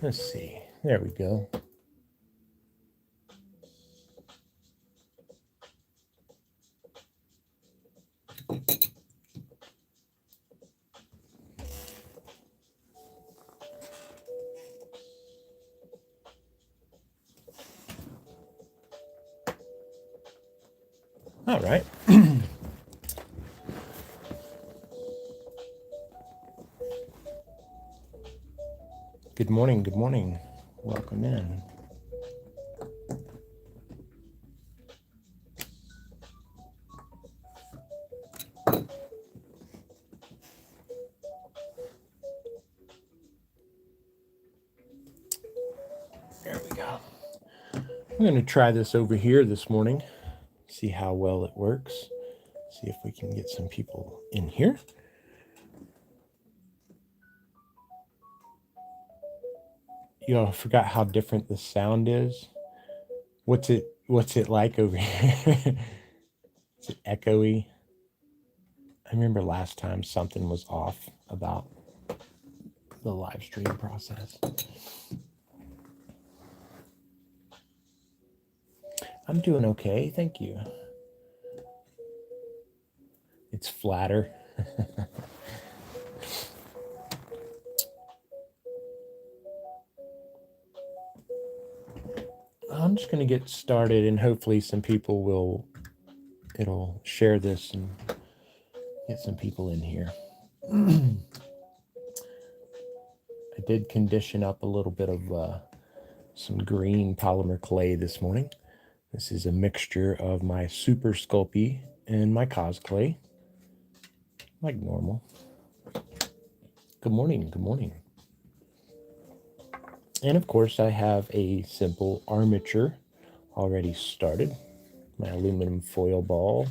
Let's see. There we go. All right. Good morning. Good morning. Welcome in. There we go. I'm going to try this over here this morning, see how well it works, see if we can get some people in here. You know, I forgot how different the sound is. What's it like over here? Is it echoey? I remember last time something was off about the live stream process. I'm doing okay, thank you. It's flatter. I'm just going to get started, and hopefully some people it'll share this and get some people in here. I did condition up a little bit of some green polymer clay this morning. This is a mixture of my Super Sculpey and my Cos clay, like normal. Good morning, good morning. And of course I have a simple armature already started. My aluminum foil ball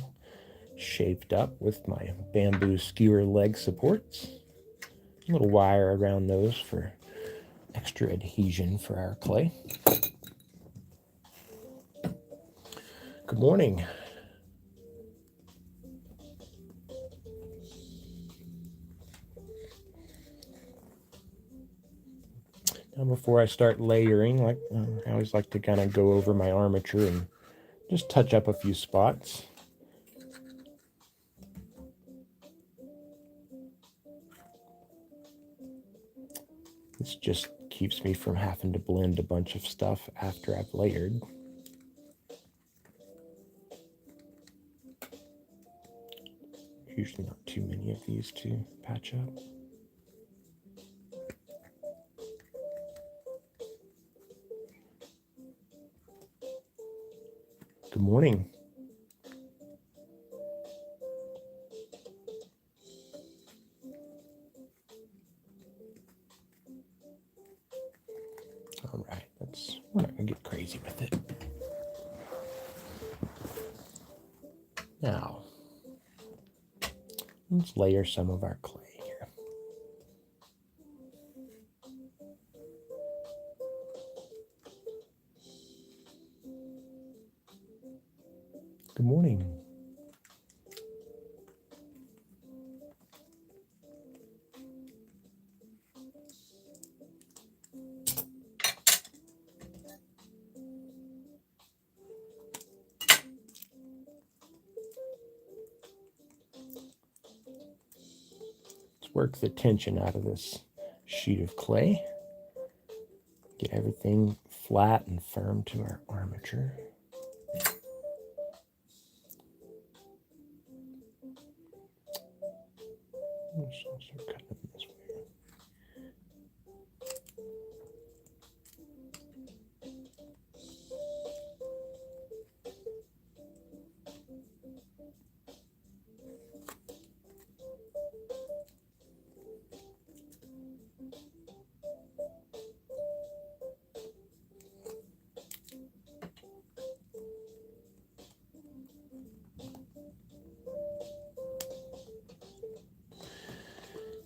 shaped up with my bamboo skewer leg supports. A little wire around those for extra adhesion for our clay. Good morning. Now before I start layering, I always like to kind of go over my armature and just touch up a few spots. This just keeps me from having to blend a bunch of stuff after I've layered. Usually not too many of these to patch up. Good morning. All right, we're not gonna get crazy with it. Now, let's layer some of our clay here. Good morning. Let's work the tension out of this sheet of clay. Get everything flat and firm to our armature. Let's also cut it this way.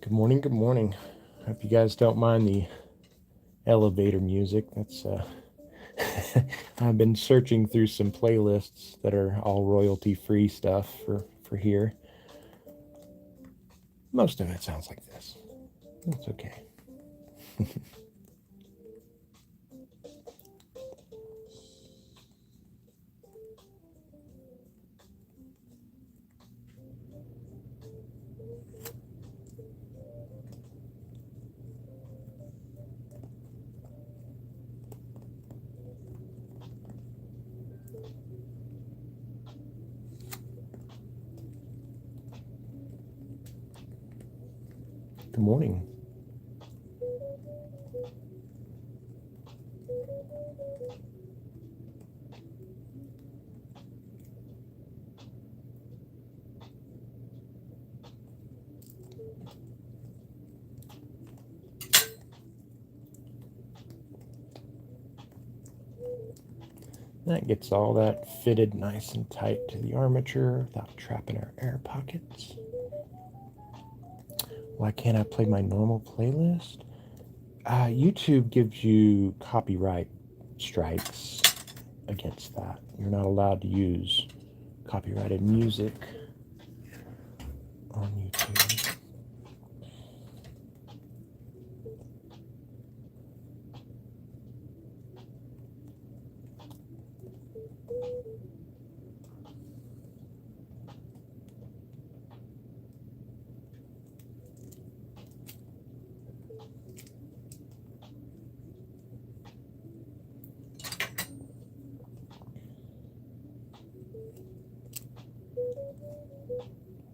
Good morning, good morning. Hope you guys don't mind the elevator music. That's I've been searching through some playlists that are all royalty-free stuff for here. Most of it sounds like this. That's okay. Good morning. That gets all that fitted nice and tight to the armature without trapping our air pockets. Why can't I play my normal playlist? YouTube gives you copyright strikes against that. You're not allowed to use copyrighted music on YouTube.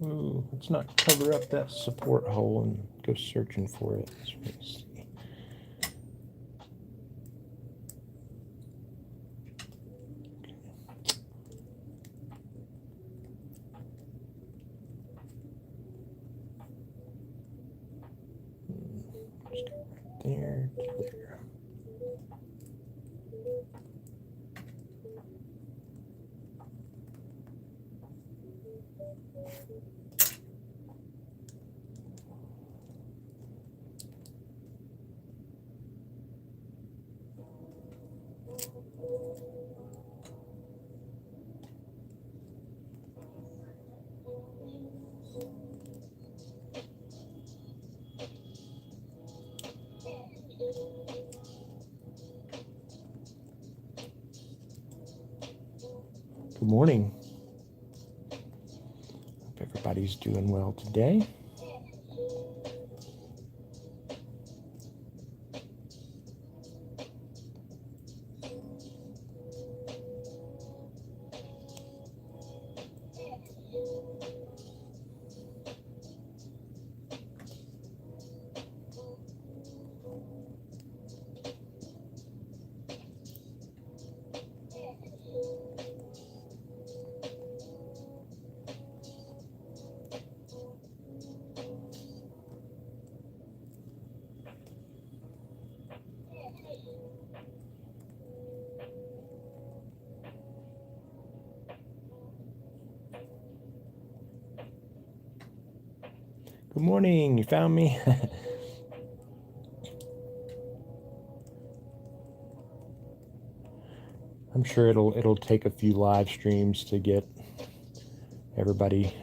Ooh, let's not cover up that support hole and go searching for it. Let's see. Just go right there to there. Good morning. Hope everybody's doing well today. Good morning. You found me? I'm sure it'll take a few live streams to get everybody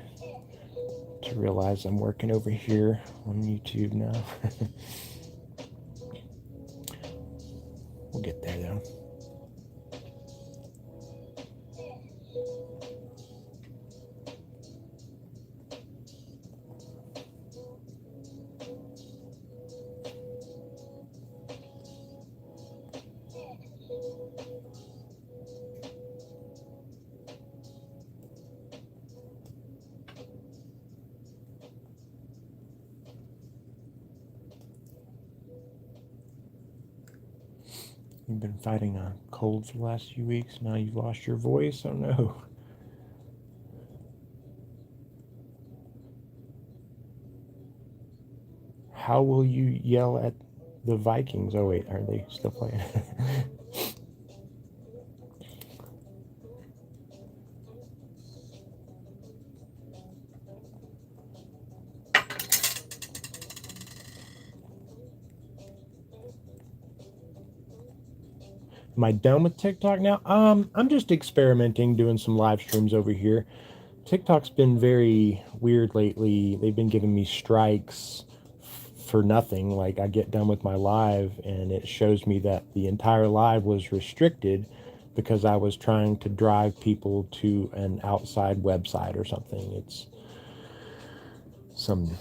to realize I'm working over here on YouTube now. We'll get there though. You've been fighting a cold for the last few weeks. Now you've lost your voice. Oh no. How will you yell at the Vikings? Oh wait, are they still playing? Am I done with TikTok now? I'm just experimenting, doing some live streams over here. TikTok's been very weird lately. They've been giving me strikes for nothing. Like I get done with my live and it shows me that the entire live was restricted because I was trying to drive people to an outside website or something. It's some,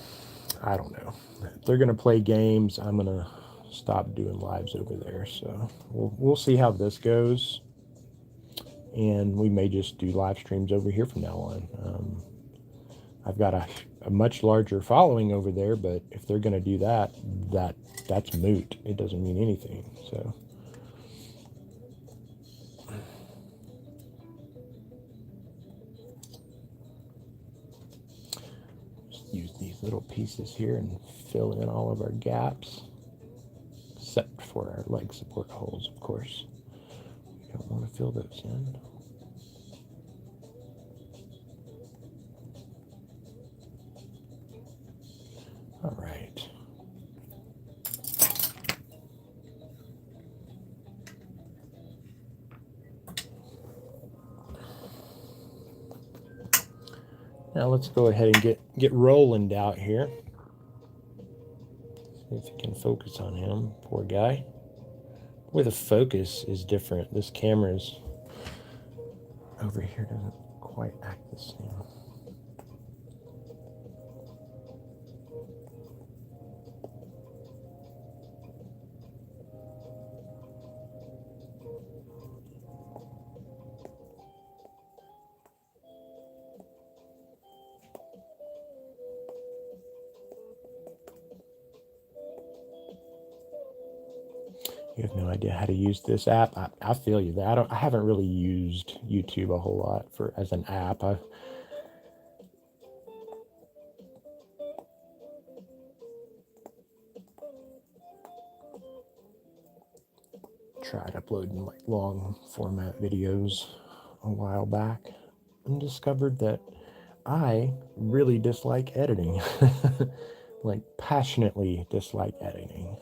I don't know. If they're going to play games, I'm going to stop doing lives over there. So we'll see how this goes. And we may just do live streams over here from now on. I've got a much larger following over there, but if they're going to do that, that's moot. It doesn't mean anything. So just use these little pieces here and fill in all of our gaps, except for our leg support holes, of course. We don't want to fill those in. All right. Now let's go ahead and get Roland out here. See if we can focus on him. Poor guy. Where the focus is different. This camera's over here doesn't quite act the same. You have no idea how to use this app. I feel you. I haven't really used YouTube a whole lot as an app. I've tried uploading like long format videos a while back and discovered that I really dislike editing. Like passionately dislike editing.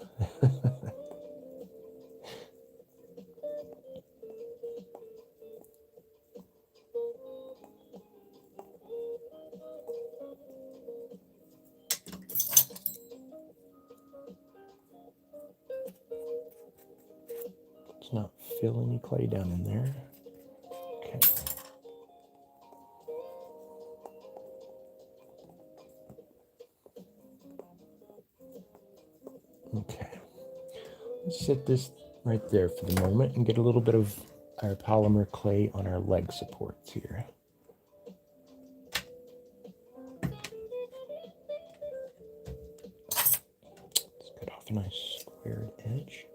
Let's not fill any clay down in there. Okay. Okay. Let's set this right there for the moment and get a little bit of our polymer clay on our leg supports here. Let's cut off a nice squared edge.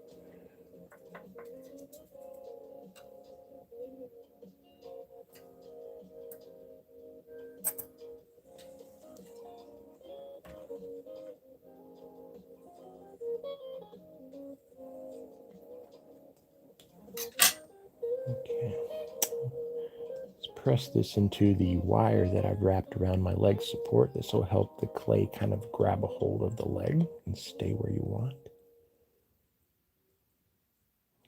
Okay, let's press this into the wire that I've wrapped around my leg support. This will help the clay kind of grab a hold of the leg and stay where you want.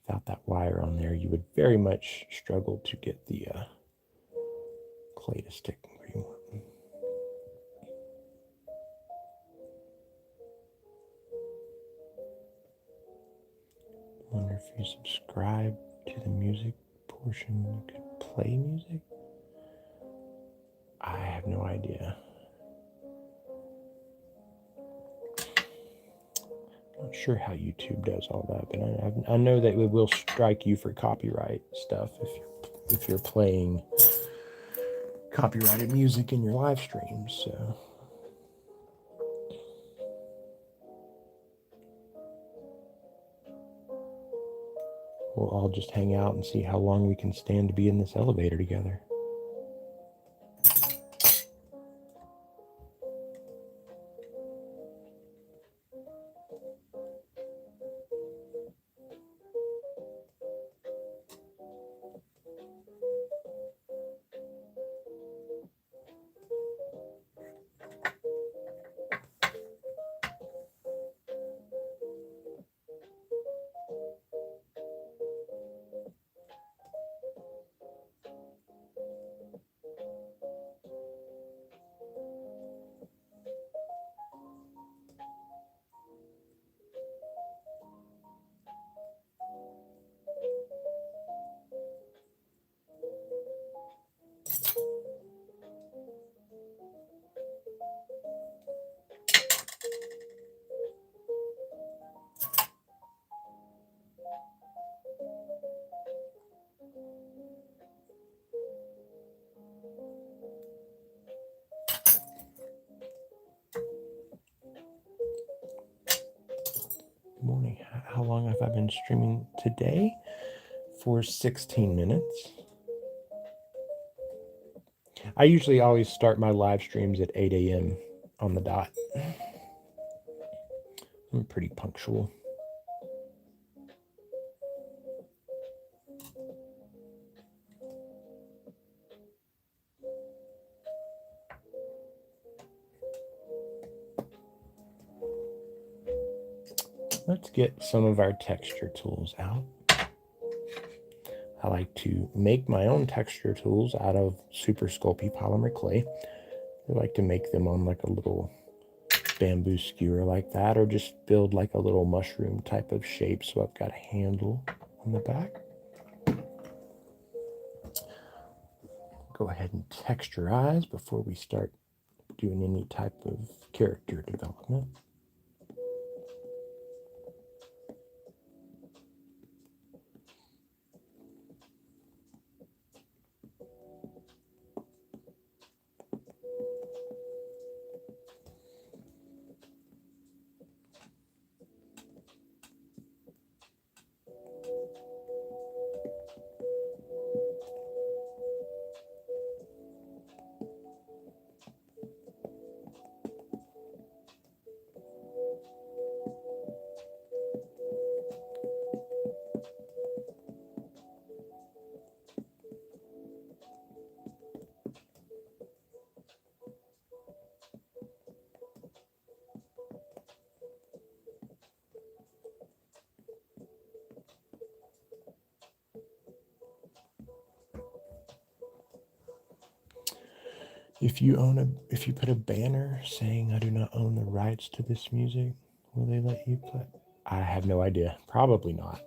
Without that wire on there, you would very much struggle to get the clay to stick where you want. I wonder if you subscribe to the music portion, you could play music? I have no idea. Not sure how YouTube does all that, but I know that it will strike you for copyright stuff if you're playing copyrighted music in your live streams. So we'll all just hang out and see how long we can stand to be in this elevator together. Good morning. How long have I been streaming today? For 16 minutes. I usually always start my live streams at 8 a.m. on the dot. I'm pretty punctual. Let's get some of our texture tools out. I like to make my own texture tools out of Super Sculpey polymer clay. I like to make them on like a little bamboo skewer like that, or just build like a little mushroom type of shape. So I've got a handle on the back. Go ahead and texturize before we start doing any type of character development. If you put a banner saying I do not own the rights to this music, will they let you play? I have no idea. Probably not.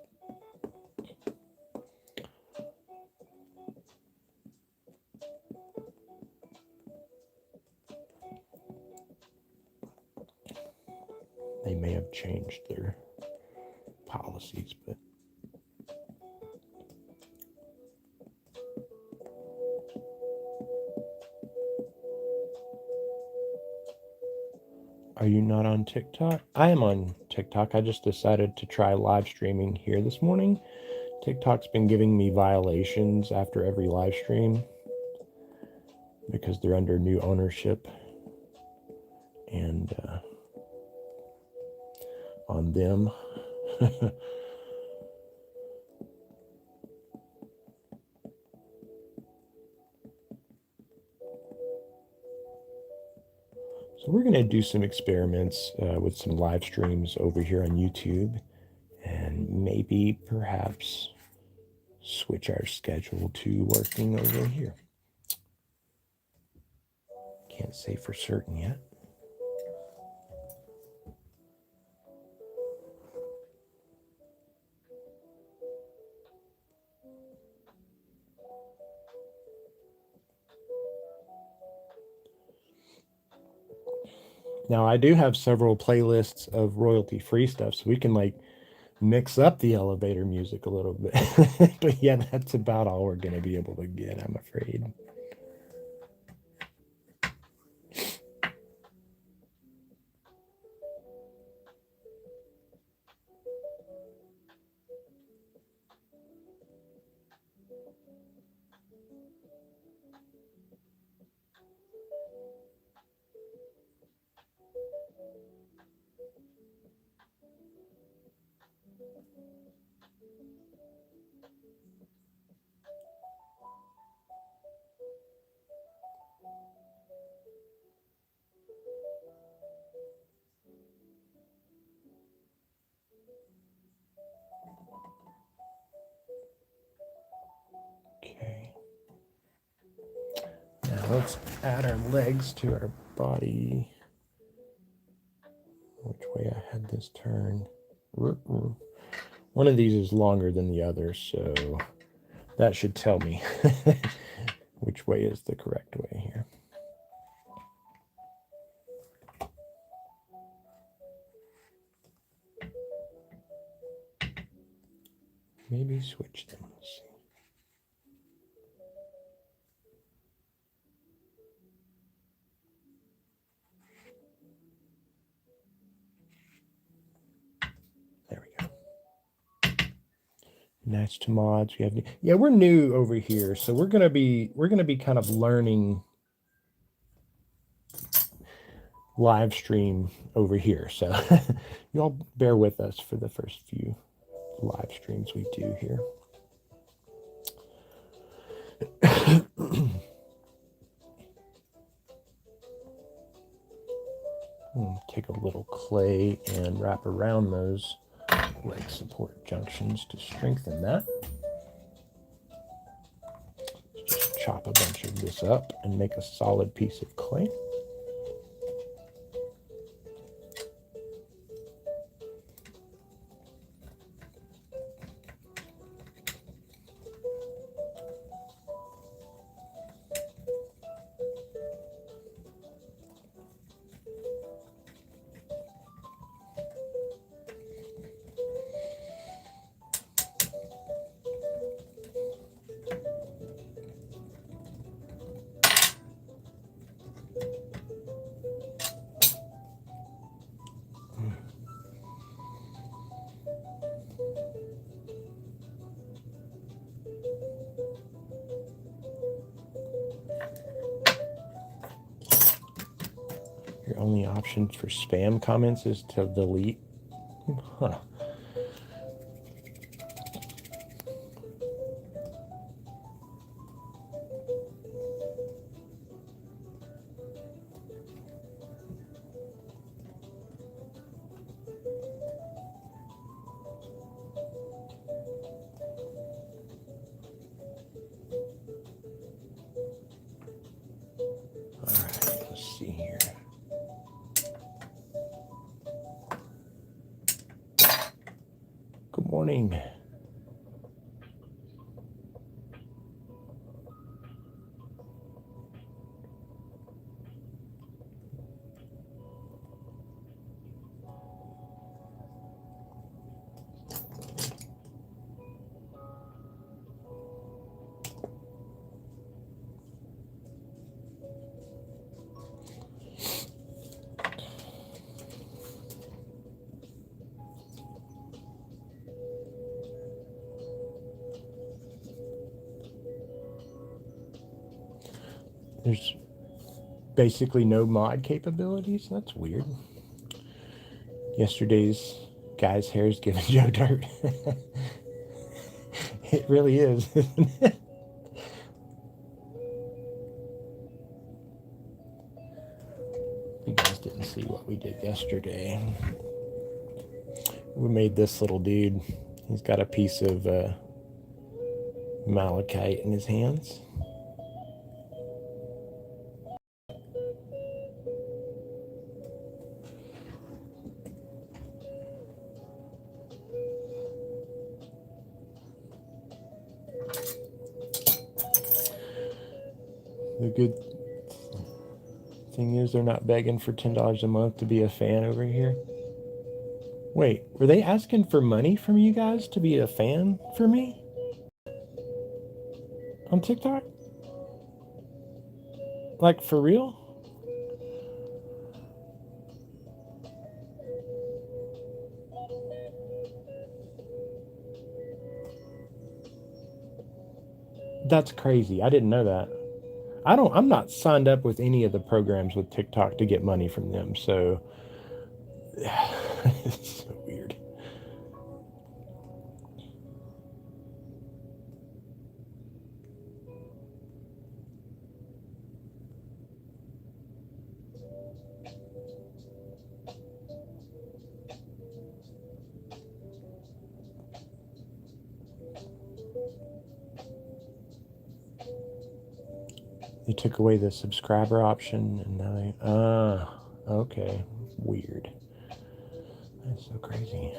They may have changed their policies, but are you not on TikTok? I am on TikTok. I just decided to try live streaming here this morning. TikTok's been giving me violations after every live stream because they're under new ownership and on them. So we're going to do some experiments with some live streams over here on YouTube, and maybe perhaps switch our schedule to working over here. Can't say for certain yet. Now I do have several playlists of royalty-free stuff, so we can like mix up the elevator music a little bit. But yeah, that's about all we're going to be able to get, I'm afraid. Okay. Now let's add our legs to our body. Which way I had this turn. One of these is longer than the other, so that should tell me which way is the correct way here. Maybe switch them. Let's see. Nice to mods. We have yeah, we're new over here, so we're gonna be kind of learning live stream over here. So you all bear with us for the first few live streams we do here. Take a little clay and wrap around those leg support junctions to strengthen that. Just chop a bunch of this up and make a solid piece of clay. Your only option for spam comments is to delete. Huh. All right, let's see here. Good morning. There's basically no mod capabilities. That's weird. Yesterday's guy's hair is giving Joe dirt. It really is, isn't it? You guys didn't see what we did yesterday. We made this little dude. He's got a piece of malachite in his hands. The good thing is they're not begging for $10 a month to be a fan over here. Wait, were they asking for money from you guys to be a fan for me? On TikTok? Like, for real? That's crazy. I didn't know that. I'm not signed up with any of the programs with TikTok to get money from them, so it's so weird. They took away the subscriber option and now okay. Weird. That's so crazy.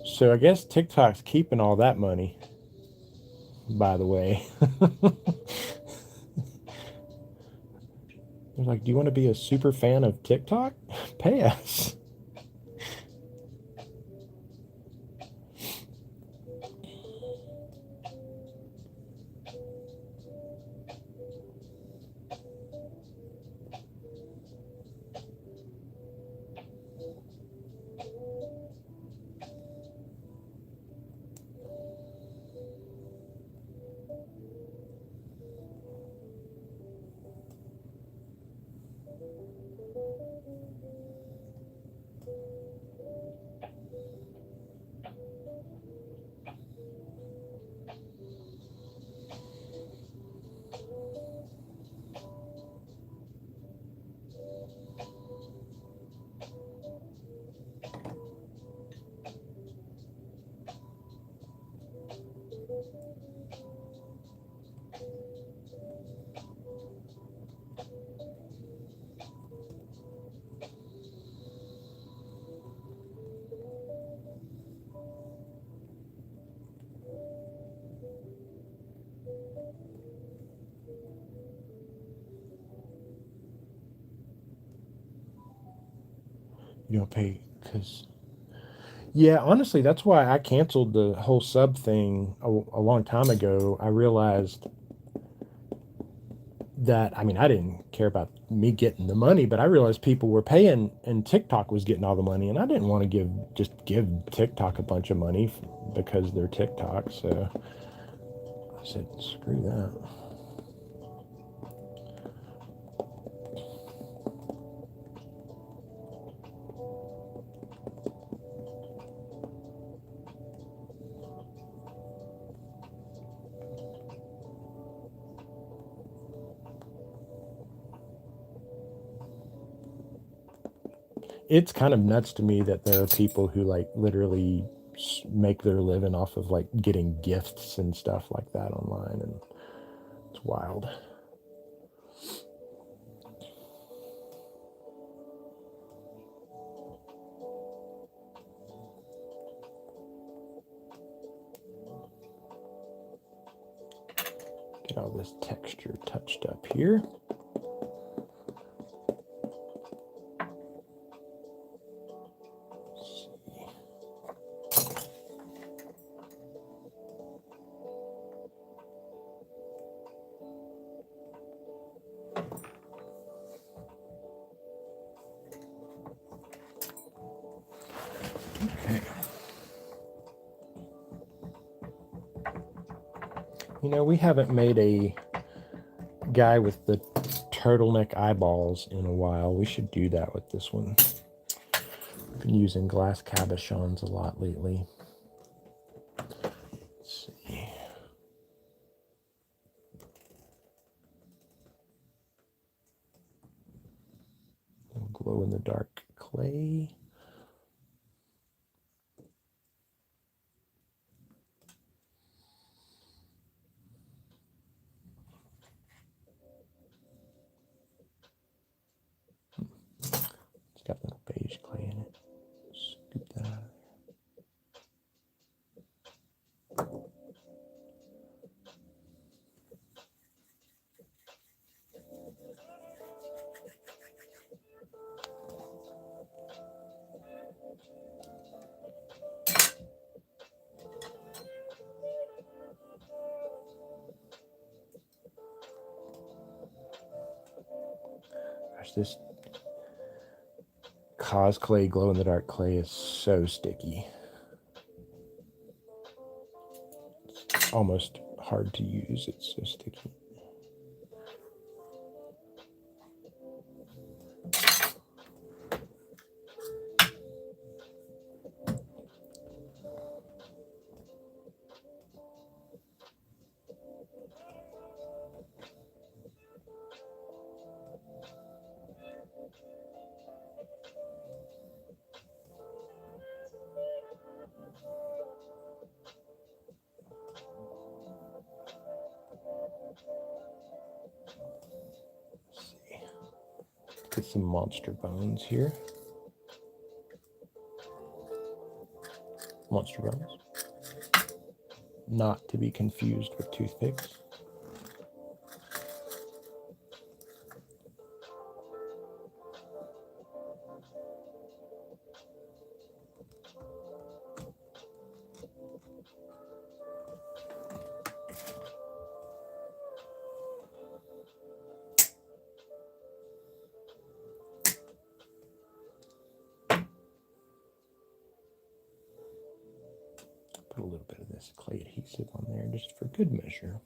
So I guess TikTok's keeping all that money, by the way. They're like, do you want to be a super fan of TikTok? Pay us. You don't pay because yeah, honestly, that's why I canceled the whole sub thing a long time ago. I realized that I mean I didn't care about me getting the money, but I realized people were paying and TikTok was getting all the money, and I didn't want to give TikTok a bunch of money because they're TikTok. So I said, screw that. It's kind of nuts to me that there are people who like literally make their living off of like getting gifts and stuff like that online, and it's wild. Get all this texture touched up here. Okay. You know, we haven't made a guy with the turtleneck eyeballs in a while. We should do that with this one. I've been using glass cabochons a lot lately. Let's see. Glow in the dark clay. It's got little beige clay in it. Scoop that out. Gosh, this cos clay, glow in the dark clay is so sticky. It's almost hard to use. It's so sticky. Get some monster bones here. Monster bones. Not to be confused with toothpicks. Put a little bit of this clay adhesive on there just for good measure.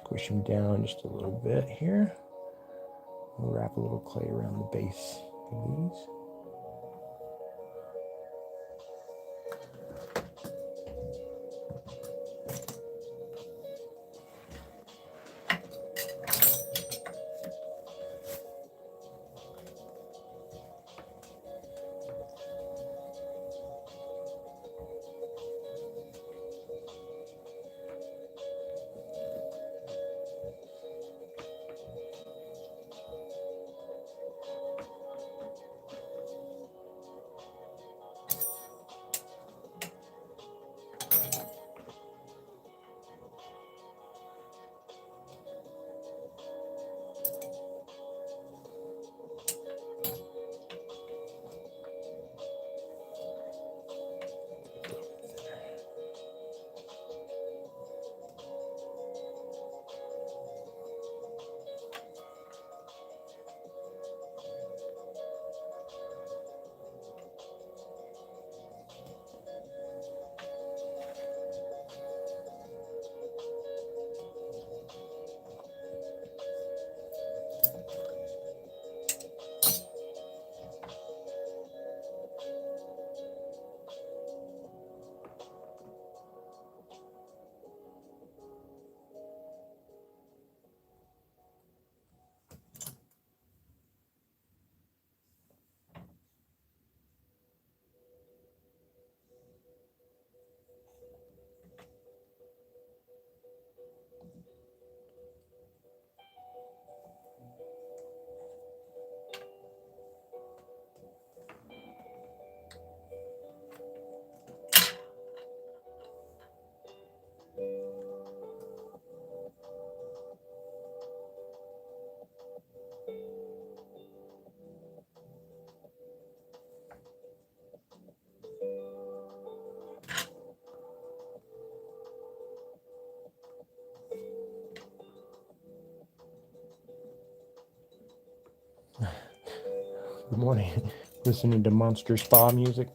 Squish them down just a little bit here. We'll wrap a little clay around the base of these. Good morning. Listening to Monster Spa music.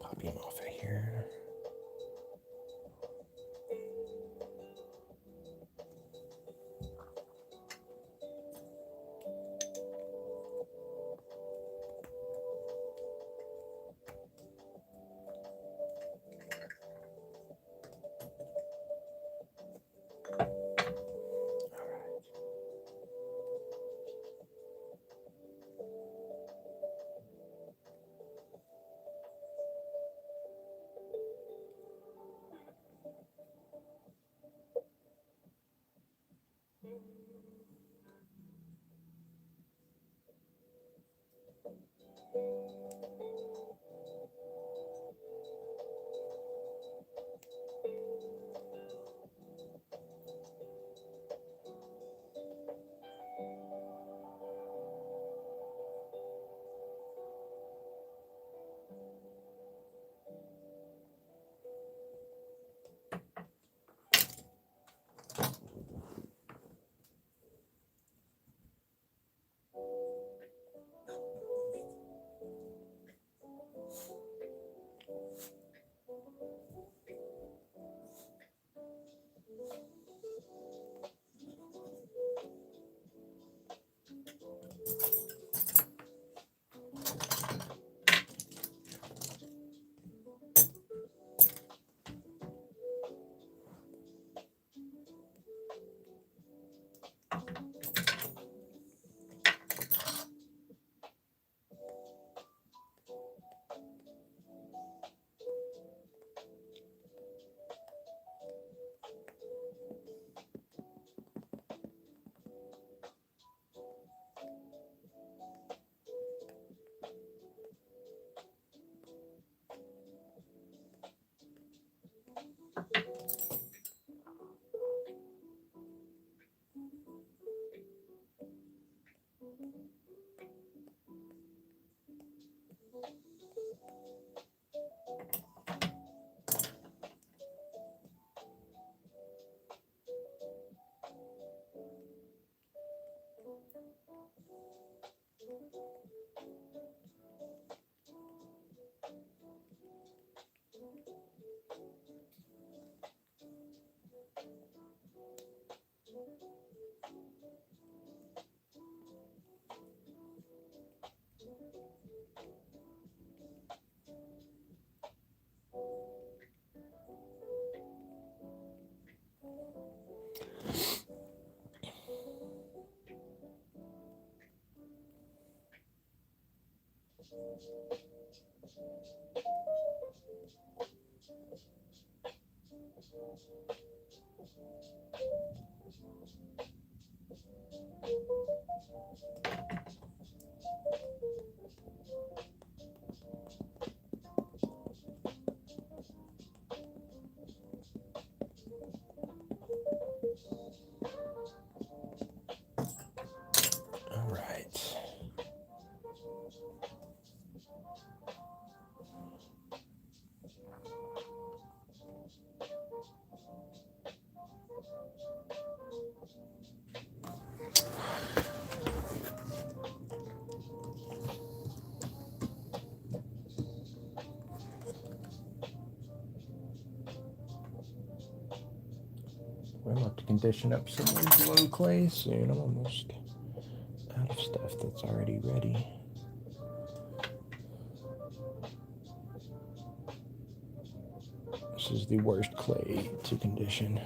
Pop him off of here. All right. We'll have to condition up some more glow clay soon. I'm almost out of stuff that's already ready. This is the worst clay to condition.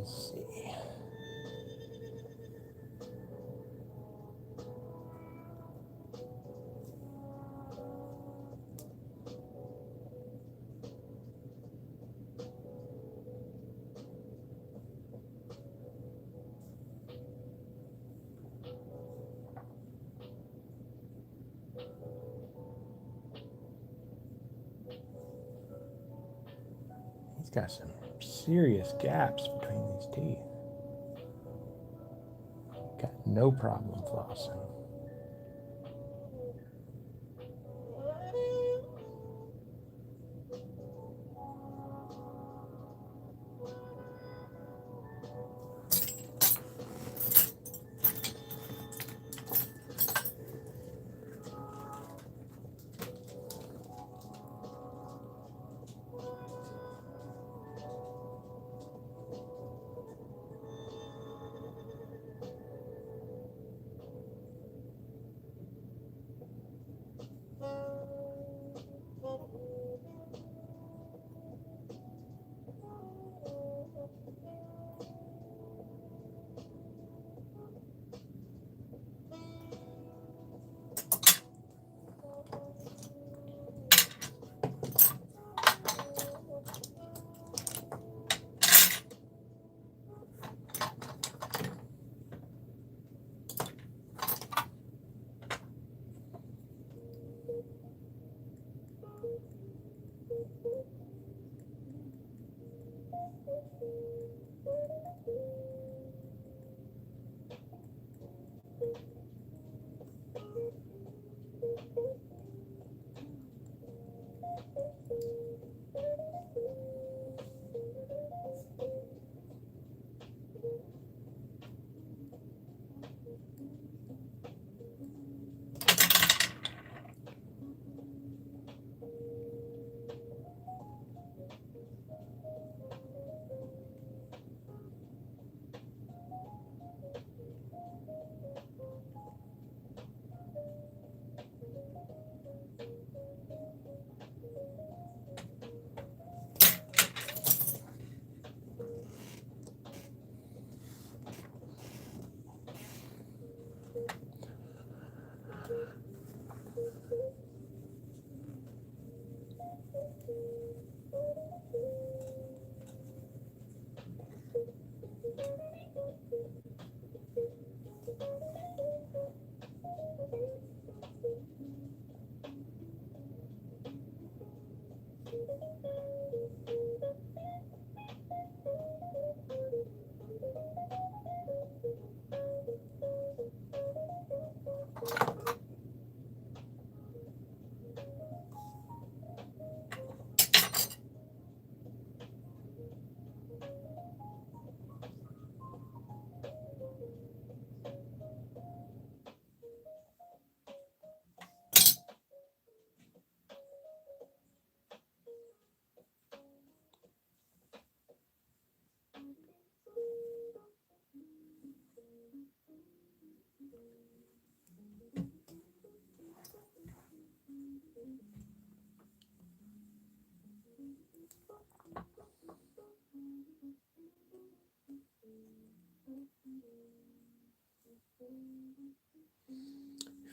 Let's see. He's got some serious gaps between these teeth. Got no problem flossing.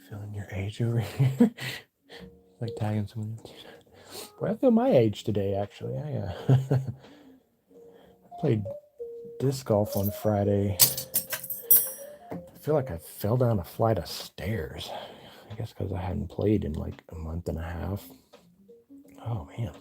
Feeling your age over here? Like tagging someone. Boy, I feel my age today, actually. I played disc golf on Friday. I feel like I fell down a flight of stairs. I guess because I hadn't played in like a month and a half. Oh, man.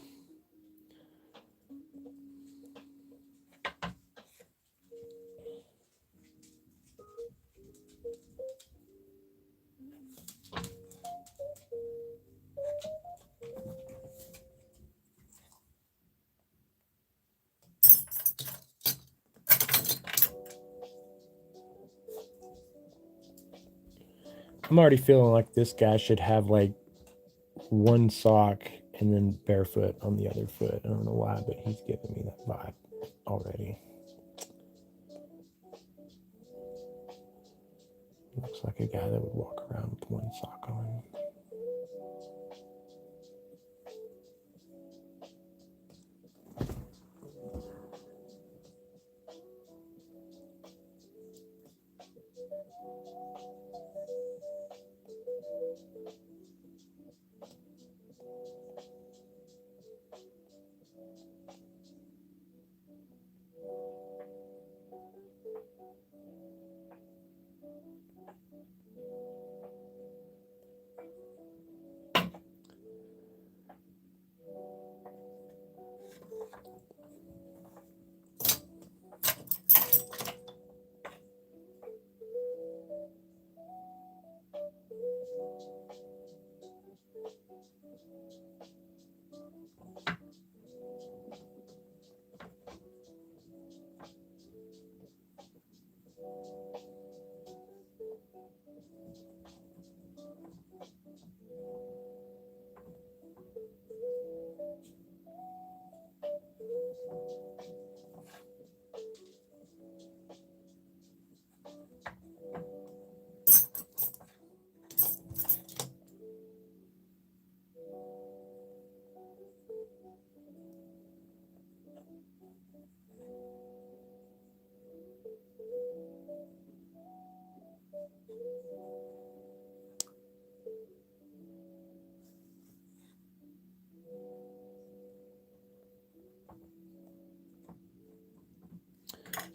I'm already feeling like this guy should have like one sock and then barefoot on the other foot. I don't know why, but he's giving me that vibe already. Looks like a guy that would walk around with one sock on.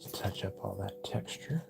Let's touch up all that texture.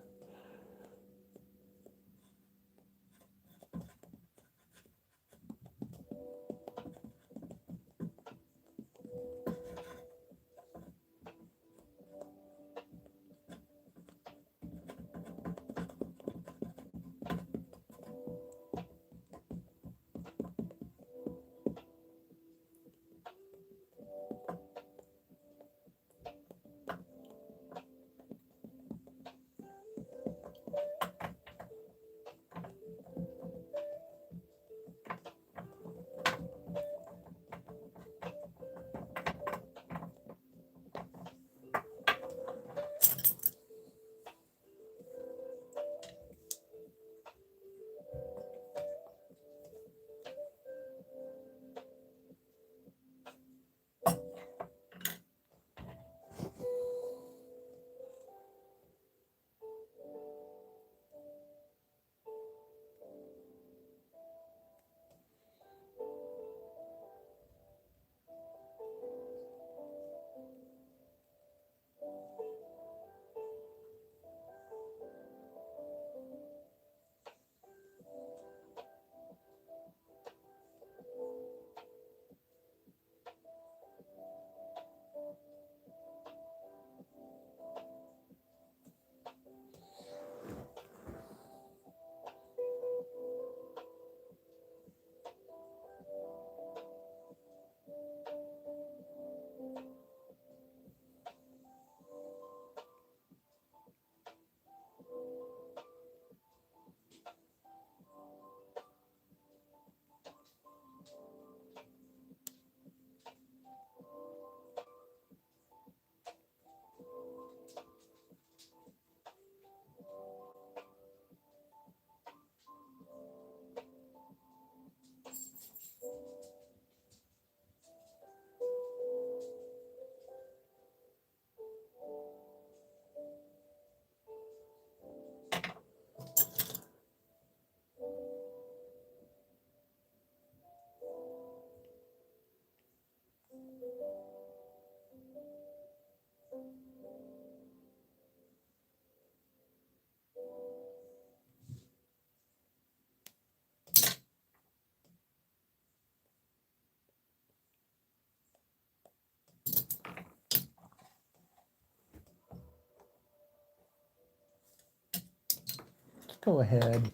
Go ahead.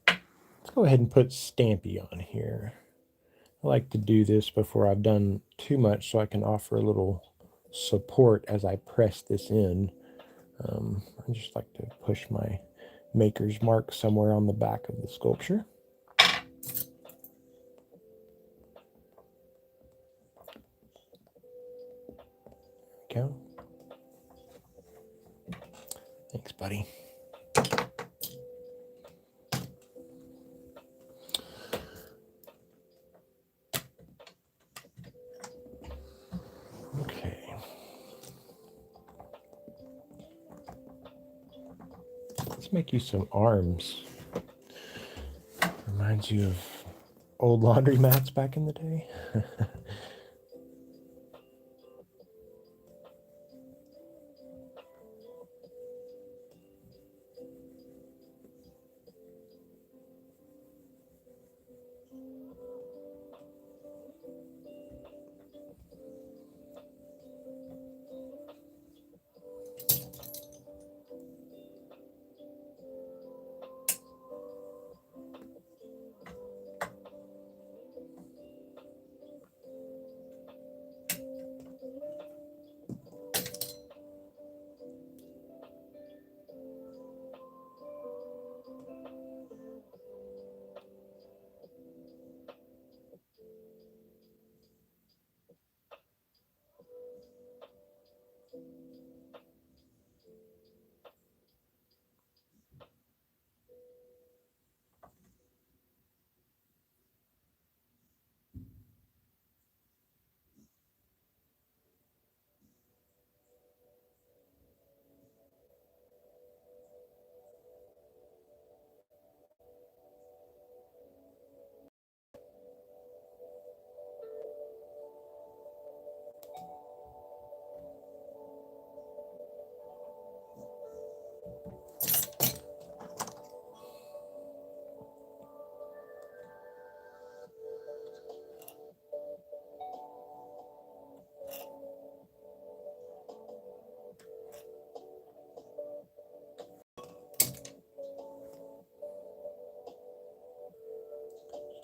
Let's go ahead and put Stampy on here. I like to do this before I've done too much so I can offer a little support as I press this in. I just like to push my maker's mark somewhere on the back of the sculpture. There we go. Thanks, buddy. Okay. Let's make you some arms. Reminds you of old laundry mats back in the day.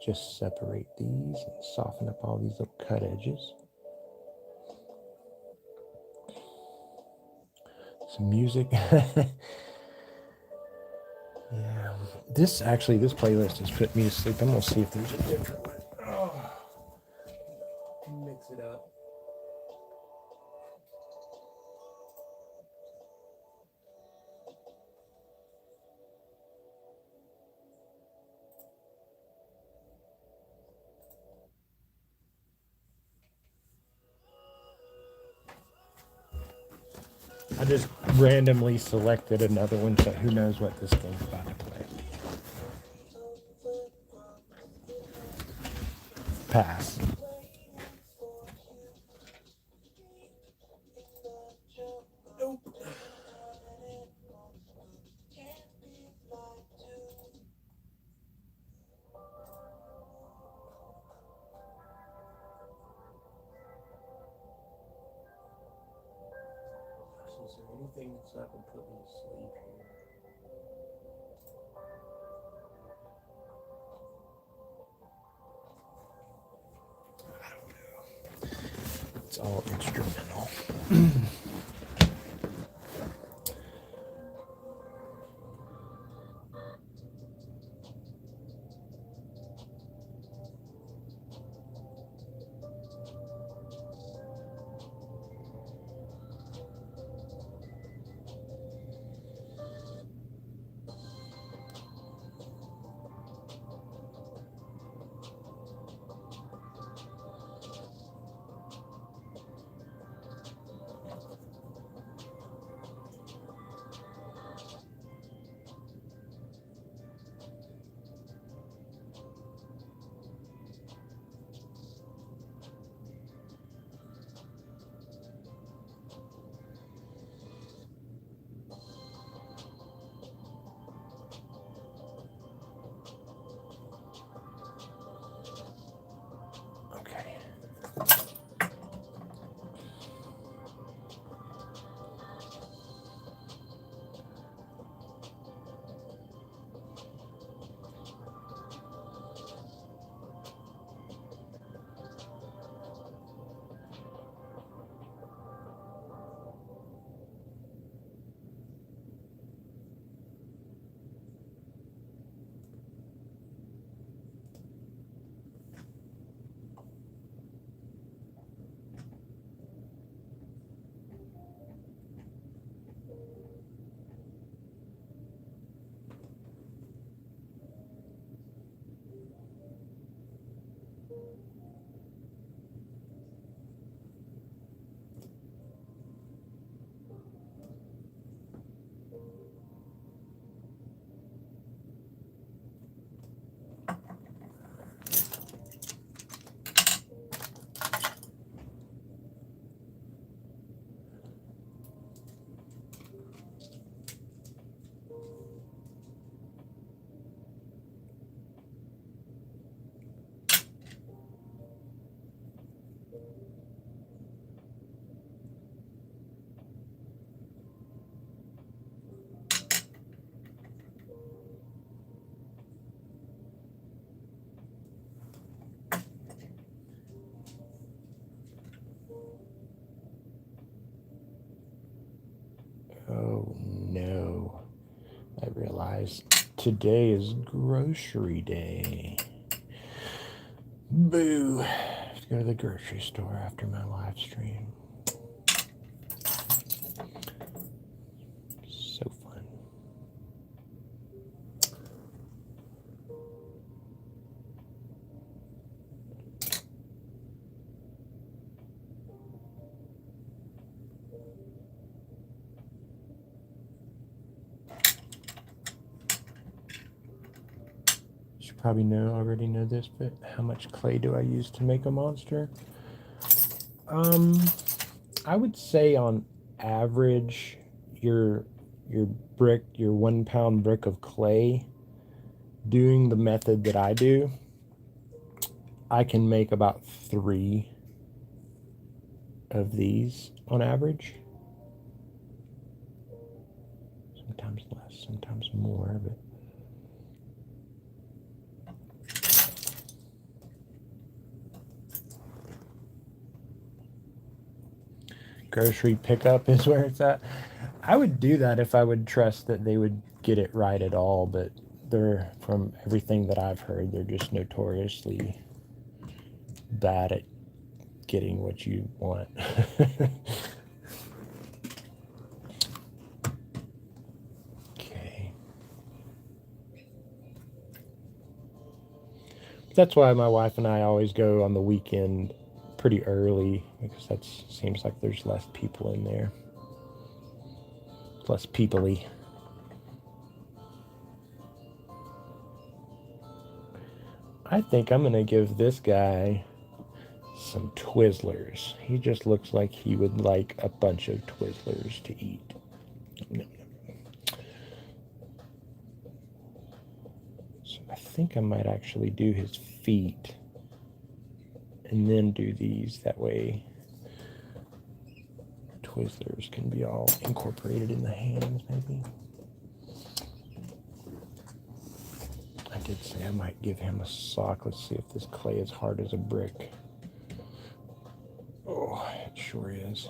Just separate these and soften up all these little cut edges. Some music. Yeah, this playlist has put me to sleep. I'm gonna see if there's a different one. Oh, mix it up. I just randomly selected another one, so who knows what this thing's about to play. Pass. Nope. Is there anything that's not going to put me to sleep here? I don't know. It's all instrumental. Okay. Oh no. I realized today is grocery day. Boo. I have to go to the grocery store after my live stream. So fun. You should probably already know this, but how much clay do I use to make a monster? I would say on average, your brick, your 1 pound brick of clay, doing the method that I do, I can make about 3 of these on average. Sometimes less, sometimes more, but Grocery pickup is where it's at. I would do that if I would trust that they would get it right at all, but they're, from everything that I've heard, they're just notoriously bad at getting what you want. Okay. That's why my wife and I always go on the weekend pretty early, because that seems like there's less people in there. Less peoply. I think I'm gonna give this guy some Twizzlers. He just looks like he would like a bunch of Twizzlers to eat. So I think I might actually do his feet and then do these. That way Twizzlers can be all incorporated in the hands, maybe. I did say I might give him a sock. Let's see if this clay is hard as a brick. Oh, it sure is.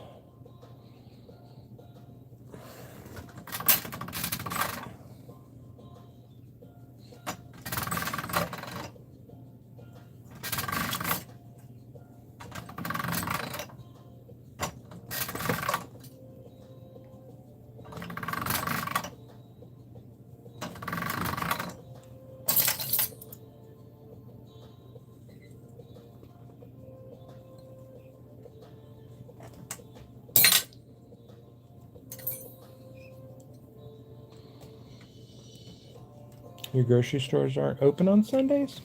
Your grocery stores aren't open on Sundays?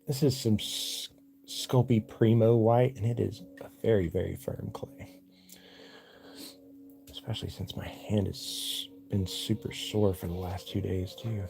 This is some Sculpey Primo white, and it is a very, very firm clay. Especially since my hand has been super sore for the last 2 days, too.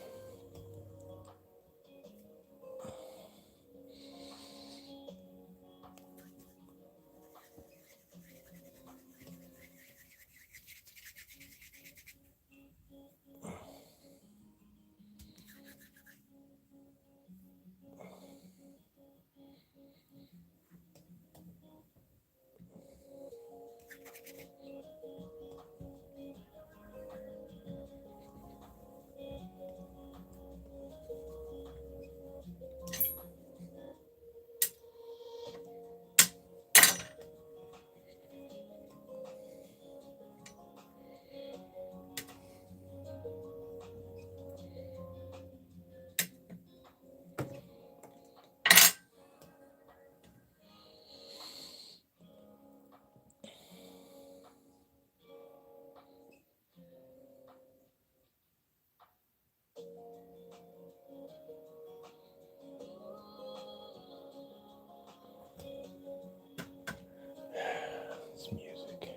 This music,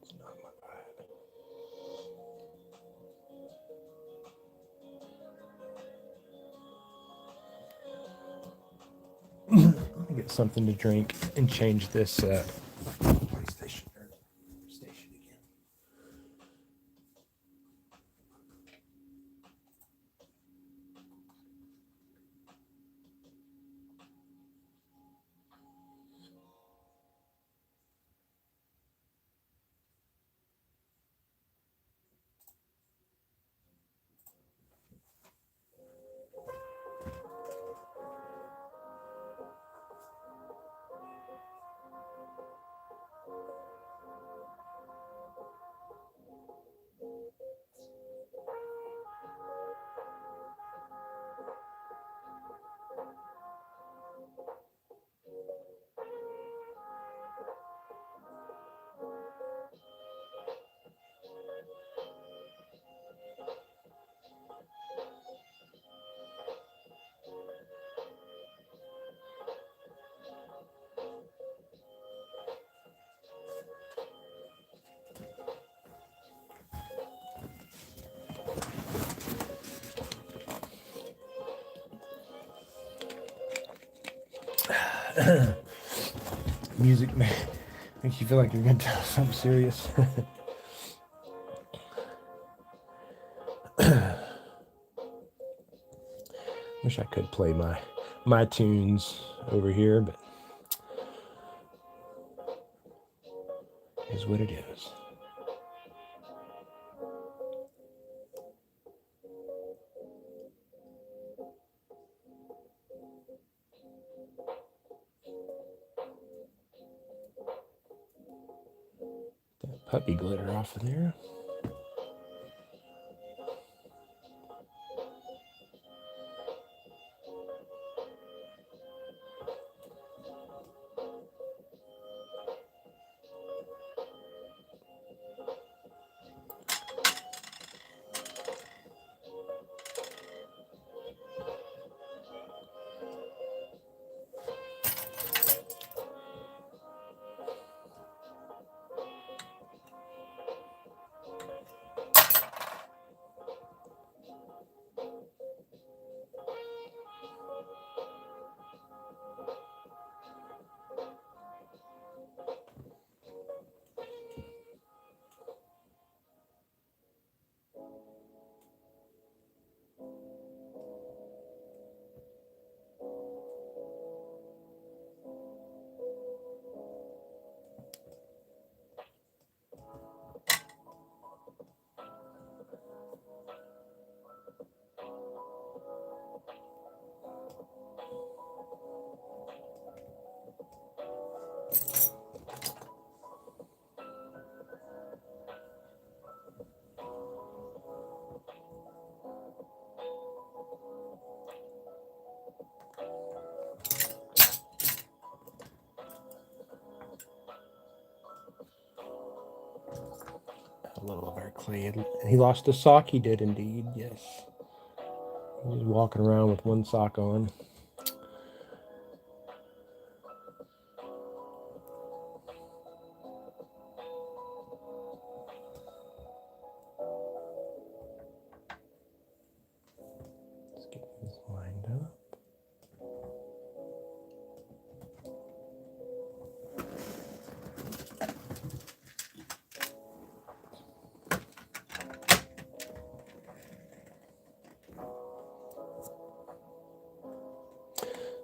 it's not my vibe. Let me get something to drink and change this PlayStation station again. Music makes you feel like you're going to tell something serious. Wish I could play my tunes over here, but it is what it is. That puppy glitter off of there. A little of our clay. He lost a sock. He did indeed. Yes. He was walking around with one sock on. Let's get this lined up.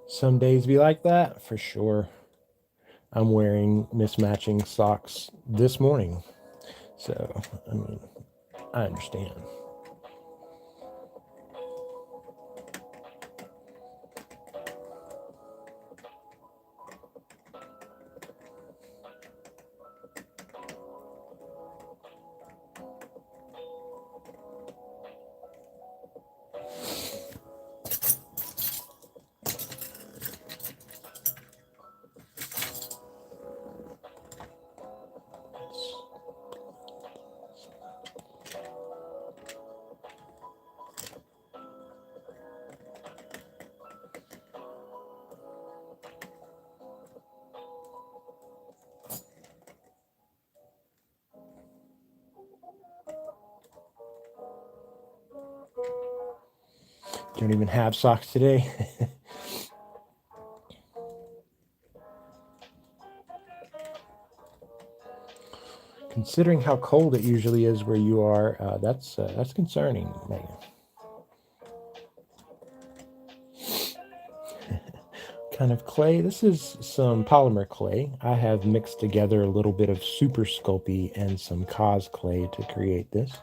Some days be like that, for sure. I'm wearing mismatching socks this morning. So, I mean, I understand. Don't even have socks today. Considering how cold it usually is where you are, that's concerning, Megan. Kind of clay. This is some polymer clay. I have mixed together a little bit of Super Sculpey and some Cos clay to create this.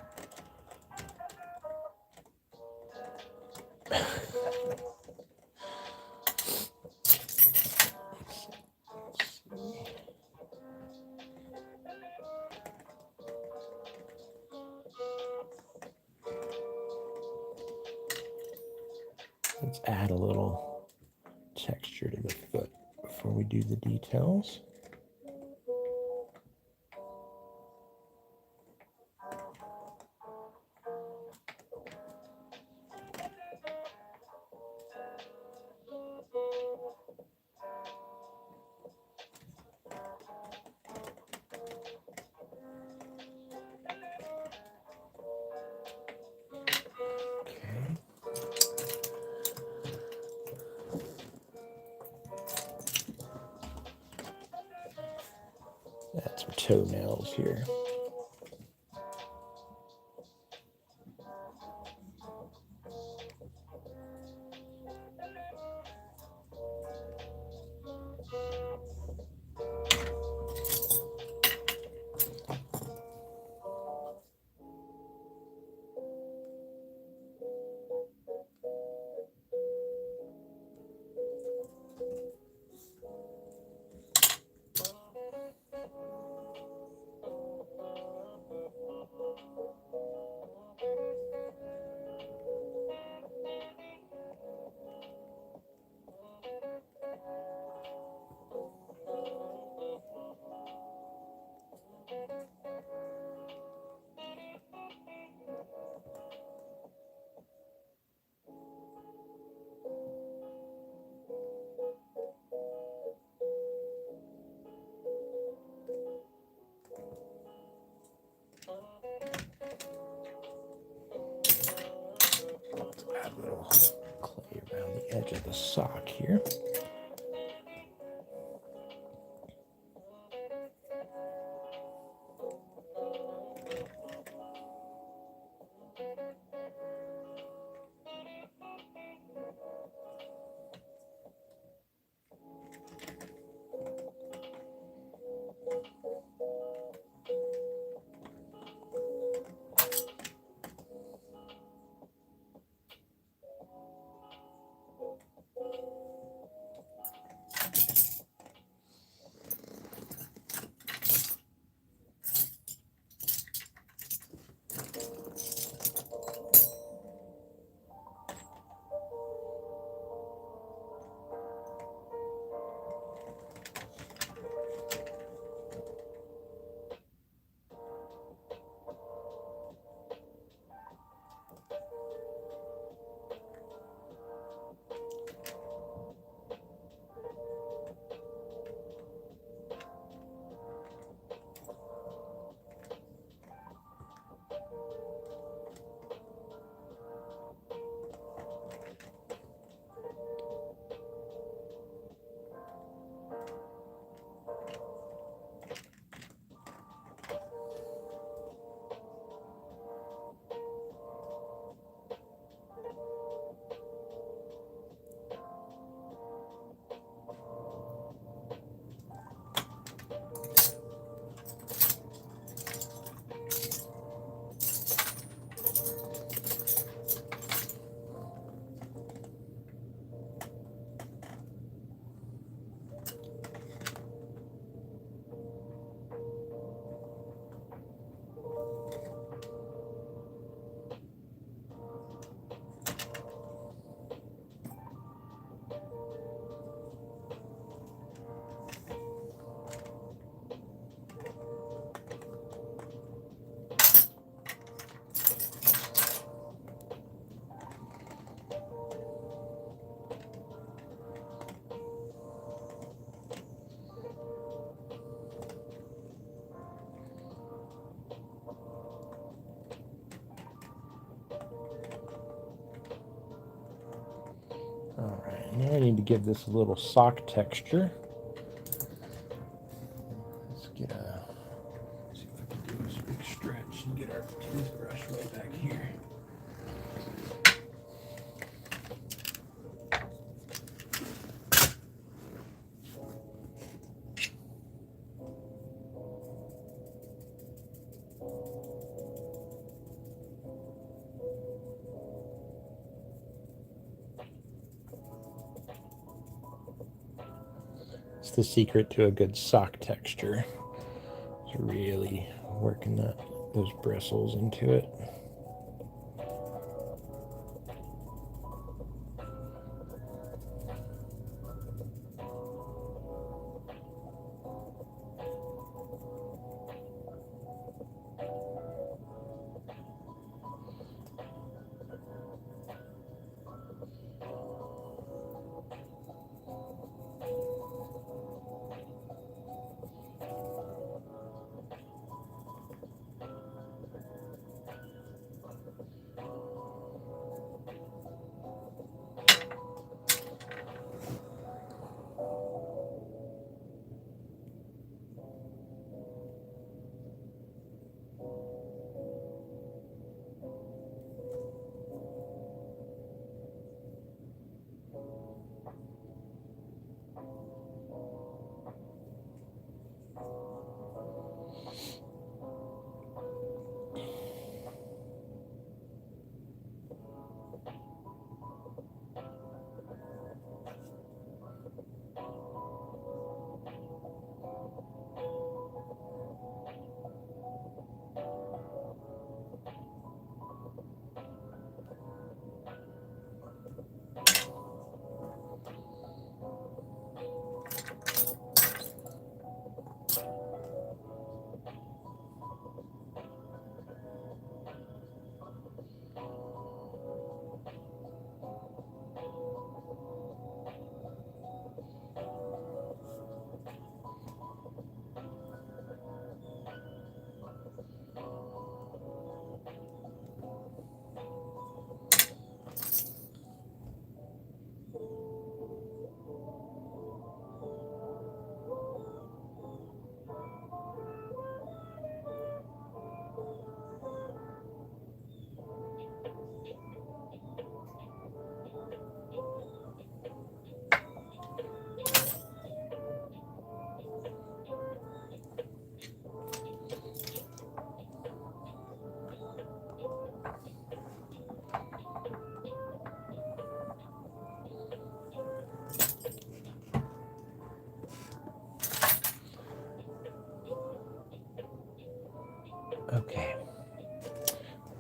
Let's add a little texture to the foot before we do the details. toenails here. Add a little clay around the edge of the sock here. All right, now I need to give this a little sock texture. Let's get see if I can do this big stretch and get our toothbrush right back here. It's the secret to a good sock texture. It's really working those bristles into it.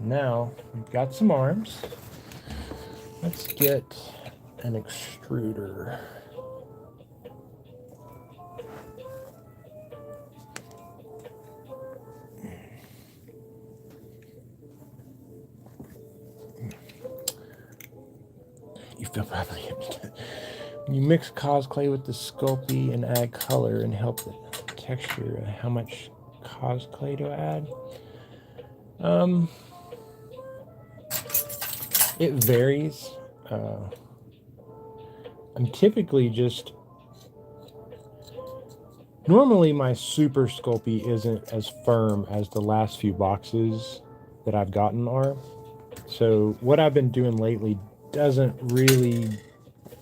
Now we've got some arms. Let's get an extruder. You feel probably when you mix cosplay with the Sculpey and add color and help the texture. How much cosplay to add? It varies. I'm typically just... Normally my Super Sculpey isn't as firm as the last few boxes that I've gotten are. So what I've been doing lately doesn't really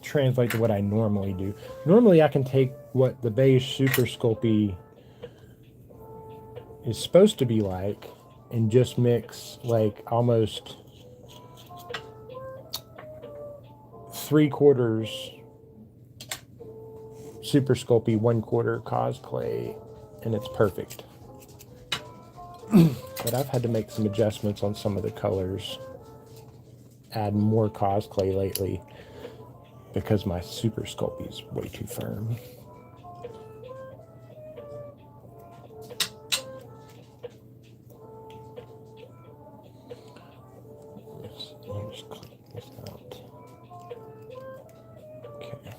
translate to what I normally do. Normally I can take what the beige Super Sculpey is supposed to be like and just mix like almost 3/4 Super Sculpey, 1/4 cosplay, and it's perfect. But I've had to make some adjustments on some of the colors, add more cosplay lately because my Super Sculpey is way too firm. Let's clean this out. Okay.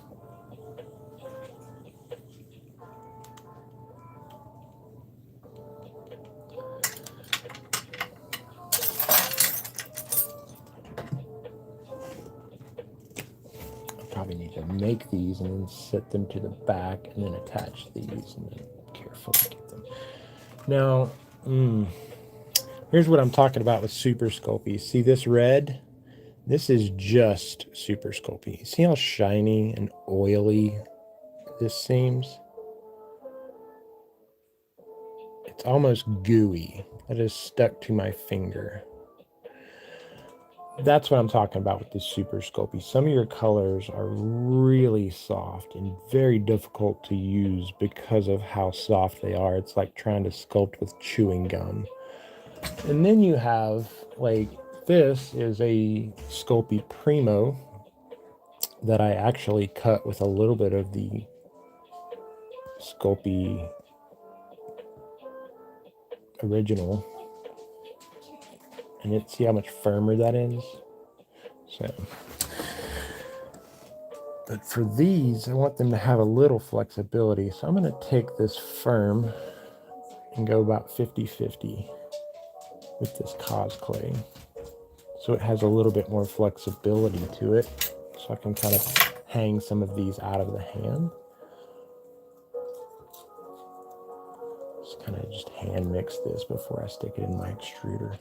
Probably need to make these and then set them to the back and then attach these and then carefully get them. Now, here's what I'm talking about with Super Sculpey. See this red? This is just Super Sculpey. See how shiny and oily this seems? It's almost gooey. That is stuck to my finger. That's what I'm talking about with this Super Sculpey. Some of your colors are really soft and very difficult to use because of how soft they are. It's like trying to sculpt with chewing gum. And then you have, like, this is a Sculpey Primo that I actually cut with a little bit of the Sculpey original. And see how much firmer that is? So, but for these, I want them to have a little flexibility. So I'm going to take this firm and go about 50-50 with this cosplay. So it has a little bit more flexibility to it. So I can kind of hang some of these out of the hand. Just hand mix this before I stick it in my extruder.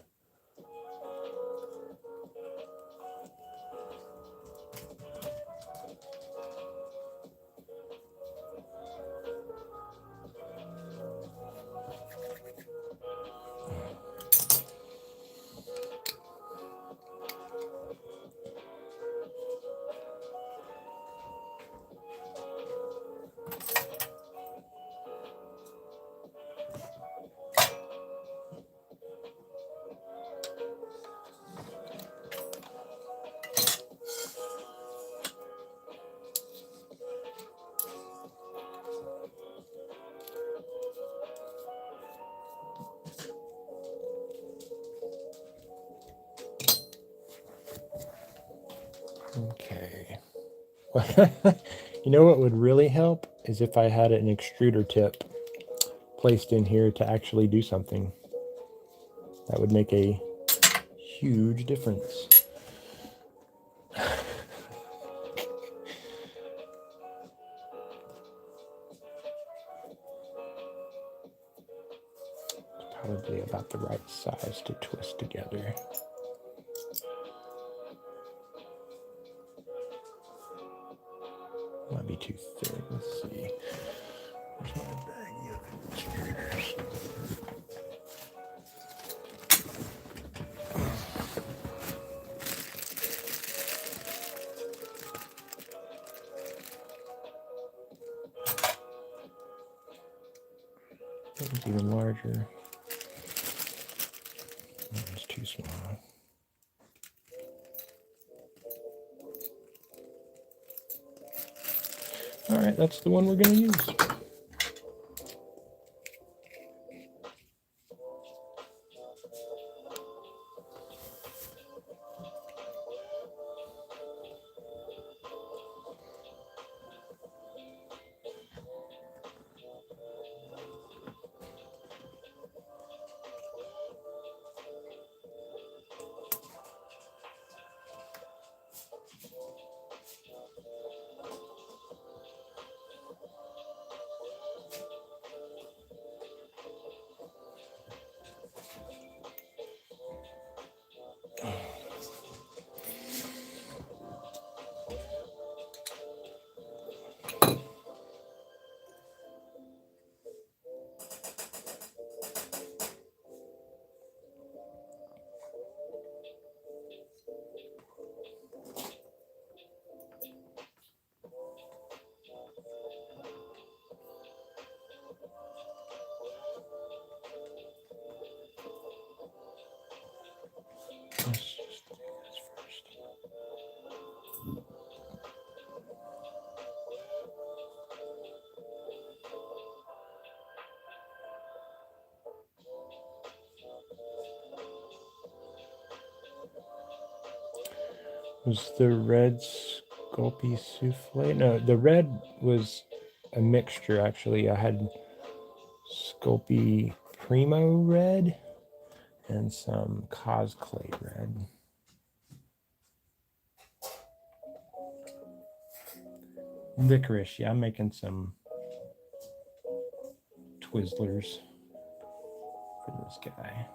Okay. You know what would really help is if I had an extruder tip placed in here to actually do something. That would make a huge difference. It's probably about the right size to twist together. Might be too thick. Let's see. Where's my baggie of extruders? That one's even larger. It's too small. All right, that's the one we're going to use. Let's just do this first. Was the red Sculpey Souffle? No, the red was a mixture, actually. I had Sculpey Primo red and some Cosclay red. Licorice, yeah, I'm making some Twizzlers for this guy.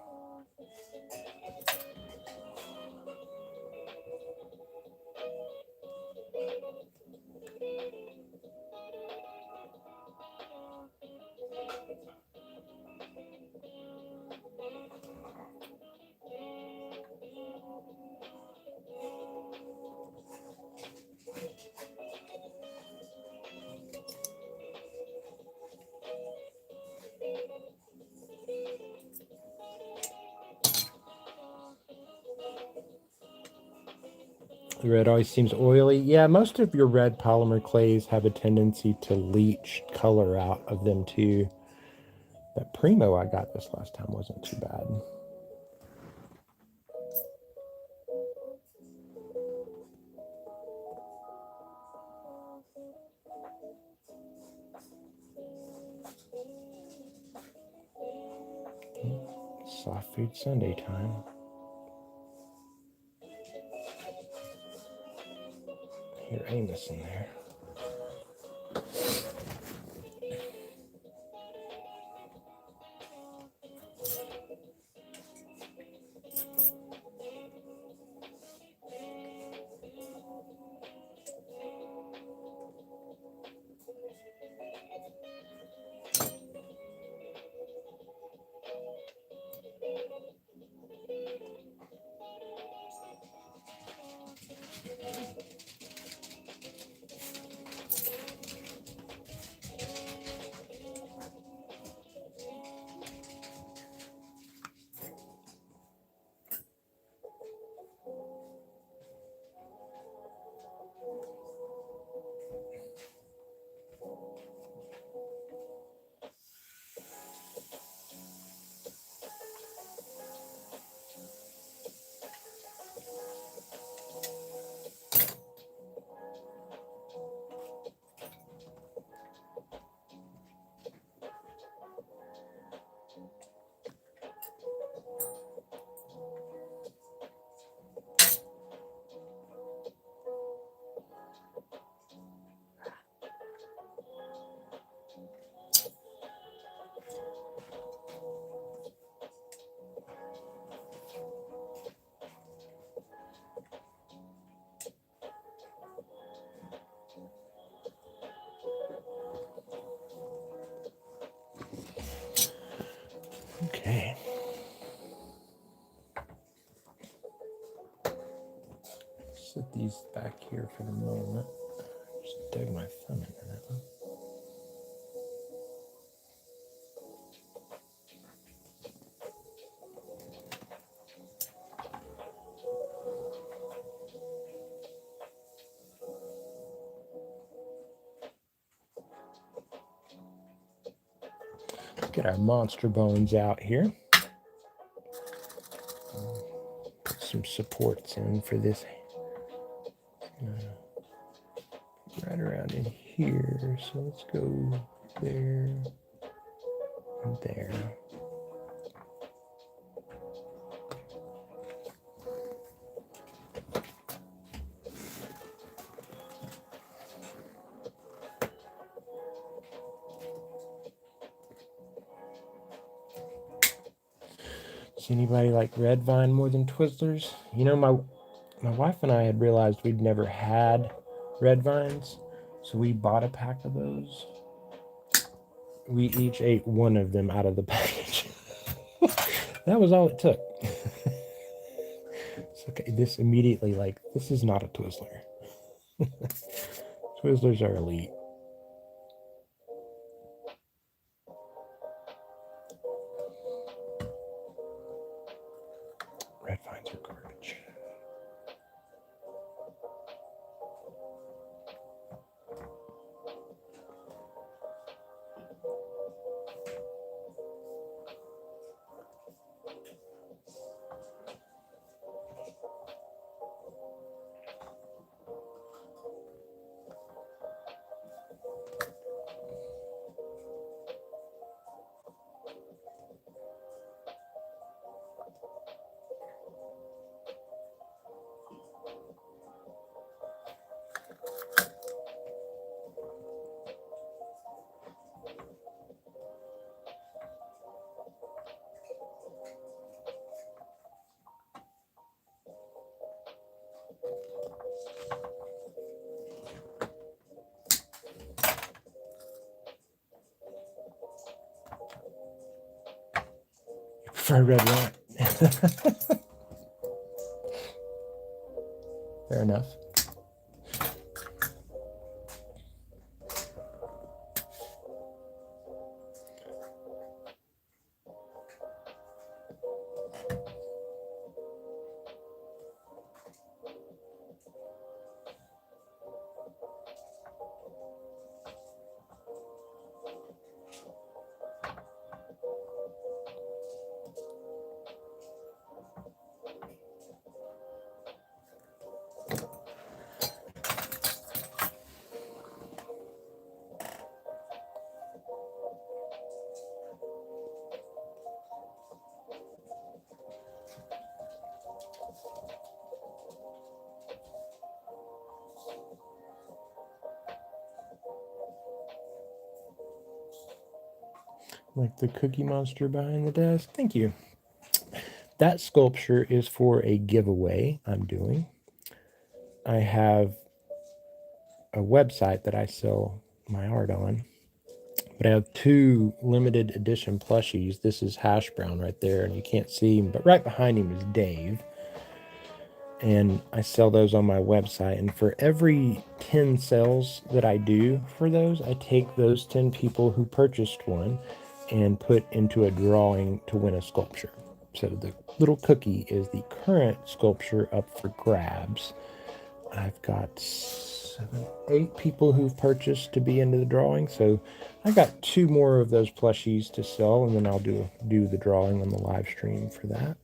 The red always seems oily. Yeah, most of your red polymer clays have a tendency to leach color out of them too. That Primo I got this last time wasn't too bad. Soft Food Sunday time. Hear Amos in there. Okay. Set these back here for the moment. Just dug my thumb into that one. get our monster bones out here. Put some supports in for this. Right around in here. So let's go there and there. Does anybody like red vine more than Twizzlers? You know, my wife and I had realized we'd never had red vines, so we bought a pack of those. We each ate one of them out of the package. That was all it took. It's okay. This immediately, like, this is not a Twizzler. Twizzlers are elite. Red vines are garbage. For red wine. Fair enough. Like the Cookie Monster behind the desk. Thank you. That sculpture is for a giveaway I'm doing. I have a website that I sell my art on. But I have two limited edition plushies. This is Hash Brown right there, and you can't see him, but right behind him is Dave. And I sell those on my website. And for every 10 sales that I do for those, I take those 10 people who purchased one and put into a drawing to win a sculpture. So the little cookie is the current sculpture up for grabs. I've got 8 people who've purchased to be into the drawing. So I got 2 more of those plushies to sell, and then I'll do the drawing on the live stream for that.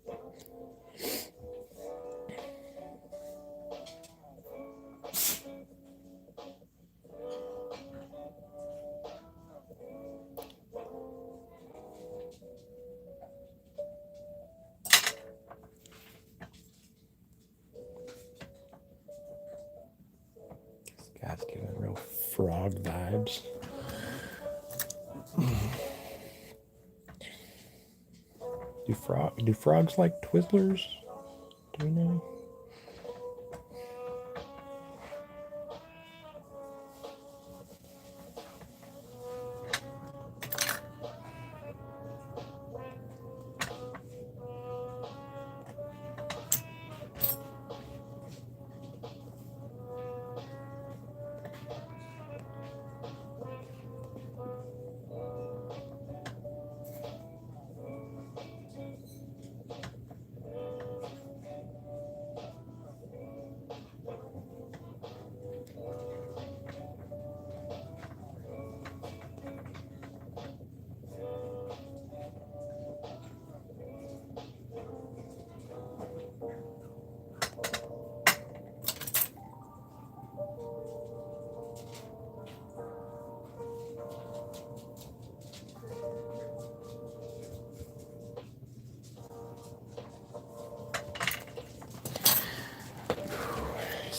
God's giving real frog vibes. Do frogs like Twizzlers? Do we know?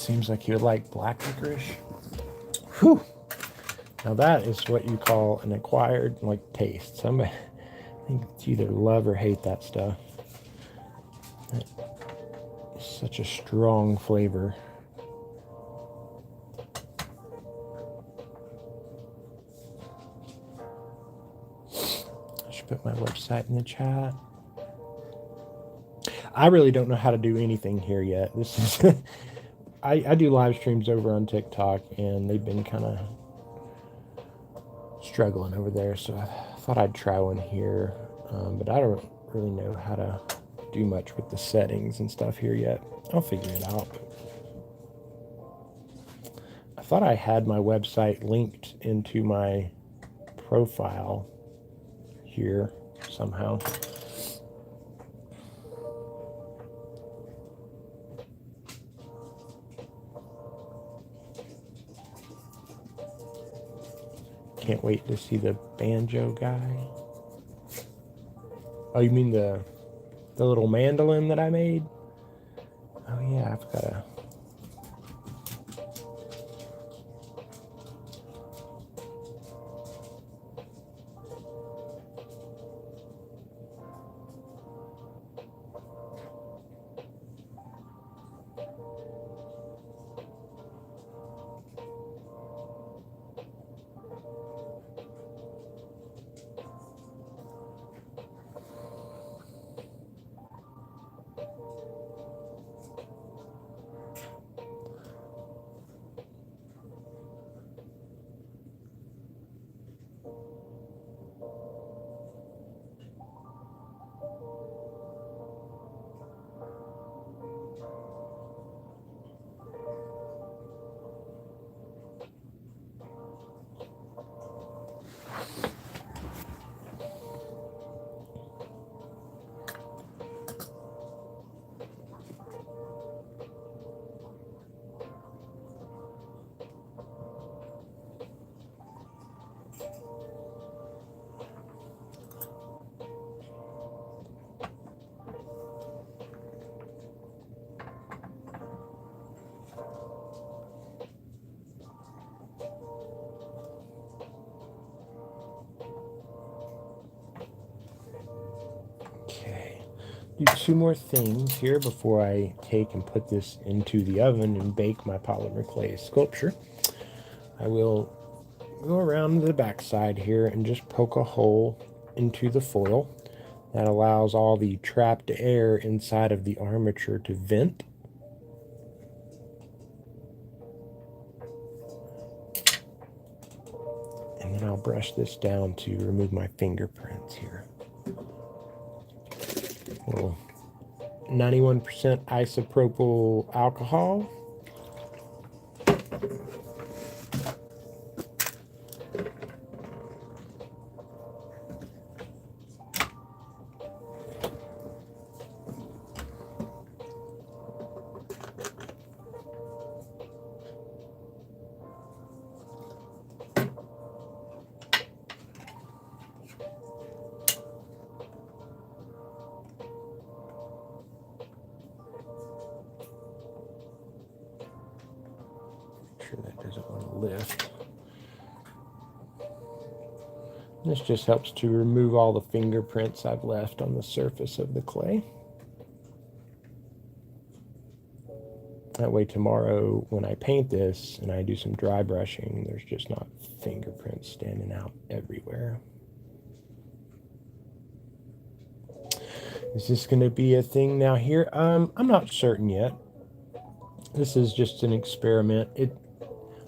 seems like you would like black licorice. Whew. Now that is what you call an acquired taste. Somebody, I think it's either love or hate that stuff. It's such a strong flavor. I should put my website in the chat. I really don't know how to do anything here yet. This is I do live streams over on TikTok, and they've been kind of struggling over there, so I thought I'd try one here, but I don't really know how to do much with the settings and stuff here yet. I'll figure it out. I thought I had my website linked into my profile here somehow. Can't wait to see the banjo guy. Oh, you mean the little mandolin that I made? Oh yeah, I've got a... Okay, do two more things here before I take and put this into the oven and bake my polymer clay sculpture. I will go around the back side here and just poke a hole into the foil. That allows all the trapped air inside of the armature to vent. And then I'll brush this down to remove my fingerprints here. A little 91% isopropyl alcohol. Sure that doesn't want to lift. This just helps to remove all the fingerprints I've left on the surface of the clay. That way tomorrow when I paint this and I do some dry brushing, there's just not fingerprints standing out everywhere. Is this going to be a thing now here? I'm not certain yet. This is just an experiment.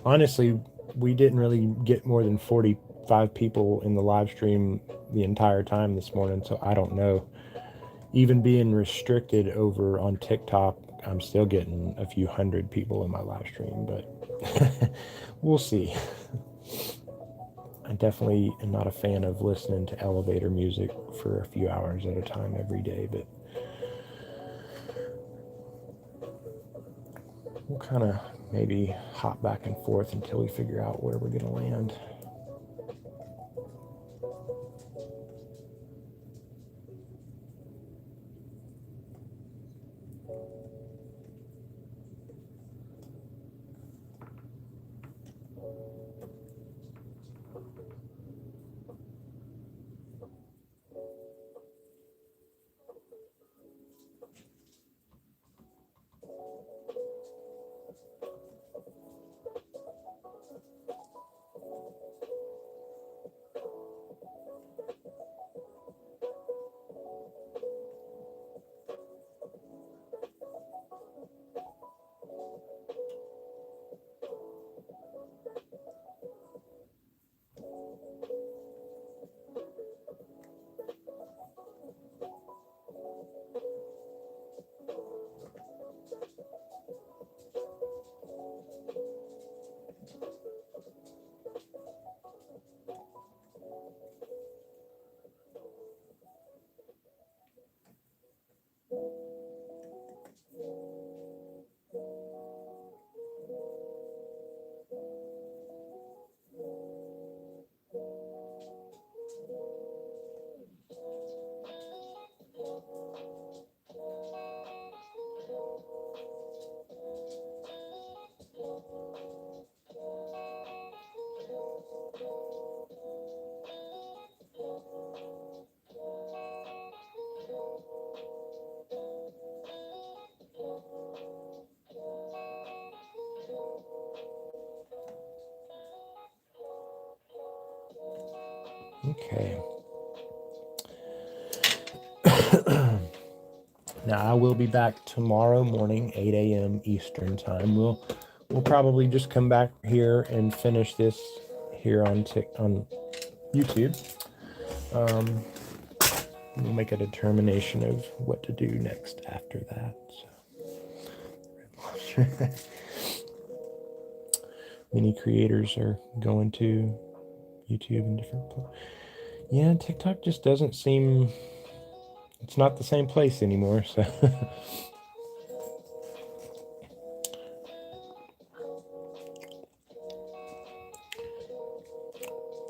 Honestly, we didn't really get more than 45 people in the live stream the entire time this morning, so I don't know. Even being restricted over on TikTok, I'm still getting a few hundred people in my live stream, but we'll see. I definitely am not a fan of listening to elevator music for a few hours at a time every day, but we'll kind of maybe hop back and forth until we figure out where we're going to land. Okay. Now I will be back tomorrow morning, 8 a.m. Eastern time. We'll probably just come back here and finish this here on YouTube. We'll make a determination of what to do next after that. So. Many creators are going to YouTube and different places. Yeah, TikTok just doesn't seem, it's not the same place anymore, so.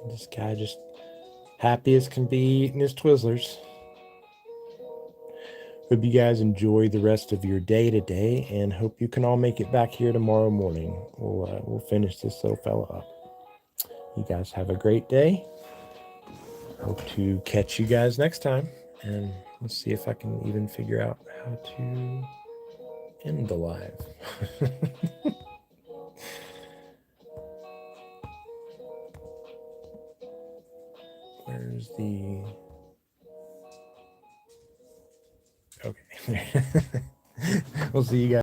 This guy just happy as can be eating his Twizzlers. Hope you guys enjoy the rest of your day today, and hope you can all make it back here tomorrow morning. We'll finish this little fella up. You guys have a great day. Hope to catch you guys next time, and let's see if I can even figure out how to end the live. Where's the... Okay. We'll see you guys.